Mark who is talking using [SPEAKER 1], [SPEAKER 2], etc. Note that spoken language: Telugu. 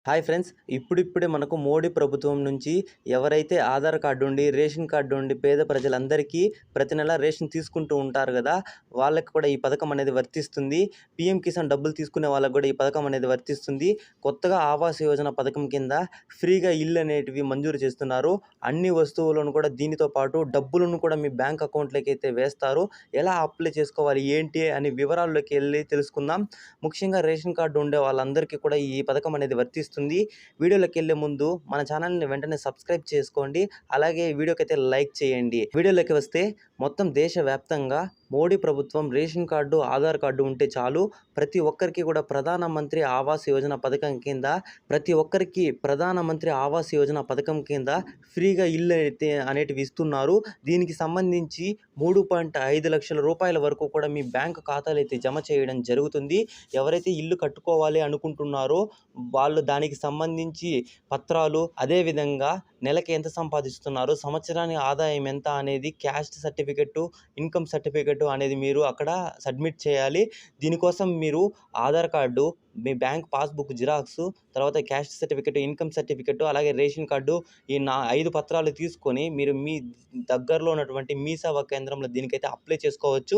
[SPEAKER 1] హాయ్ ఫ్రెండ్స్, ఇప్పుడిప్పుడే మనకు మోడీ ప్రభుత్వం నుంచి ఎవరైతే ఆధార్ కార్డు ఉండి, రేషన్ కార్డు ఉండి పేద ప్రజలందరికీ ప్రతి నెల రేషన్ తీసుకుంటూ ఉంటారు కదా, వాళ్ళకి కూడా ఈ పథకం అనేది వర్తిస్తుంది. పీఎం కిసాన్ డబ్బులు తీసుకునే వాళ్ళకి కూడా ఈ పథకం అనేది వర్తిస్తుంది. కొత్తగా ఆవాస్ యోజన పథకం కింద ఫ్రీగా ఇల్లు అనేటివి మంజూరు చేస్తున్నారు. అన్ని వస్తువులను కూడా దీనితో పాటు డబ్బులను కూడా మీ బ్యాంక్ అకౌంట్లోకి అయితే వేస్తారు. ఎలా అప్లై చేసుకోవాలి ఏంటి అని వివరాల్లోకి వెళ్ళి తెలుసుకుందాం. ముఖ్యంగా రేషన్ కార్డు ఉండే వాళ్ళందరికీ కూడా ఈ పథకం అనేది వర్తిస్తుంది. వీడియోలోకి వెళ్ళే ముందు మన ఛానల్ని వెంటనే సబ్స్క్రైబ్ చేసుకోండి, అలాగే వీడియోకి అయితే లైక్ చేయండి. వీడియోలోకి వస్తే మొత్తం దేశవ్యాప్తంగా మోడీ ప్రభుత్వం రేషన్ కార్డు, ఆధార్ కార్డు ఉంటే చాలు ప్రతి ఒక్కరికి కూడా ప్రధానమంత్రి ఆవాస్ యోజన పథకం కింద ఫ్రీగా ఇల్లు అయితే అనేటివి ఇస్తున్నారు. దీనికి సంబంధించి 3.5 లక్షల రూపాయల వరకు కూడా మీ బ్యాంకు ఖాతాలు అయితే జమ చేయడం జరుగుతుంది. ఎవరైతే ఇల్లు కట్టుకోవాలి అనుకుంటున్నారో వాళ్ళు దానికి సంబంధించి పత్రాలు, అదేవిధంగా నెలకి ఎంత సంపాదిస్తున్నారు, సంవత్సరానికి ఆదాయం ఎంత అనేది క్యాస్ట్ సర్టిఫికెట్, ఇన్కమ్ సర్టిఫికెట్ అనేది మీరు అక్కడ సబ్మిట్ చేయాలి. దీనికోసం మీరు ఆధార్ కార్డు, మీ బ్యాంక్ పాస్బుక్ జిరాక్స్, తర్వాత క్యాస్ట్ సర్టిఫికెట్, ఇన్కమ్ సర్టిఫికెట్, అలాగే రేషన్ కార్డు, ఈ 5 పత్రాలు తీసుకొని మీరు మీ దగ్గరలో ఉన్నటువంటి మీ సేవా కేంద్రంలో దీనికైతే అప్లై చేసుకోవచ్చు.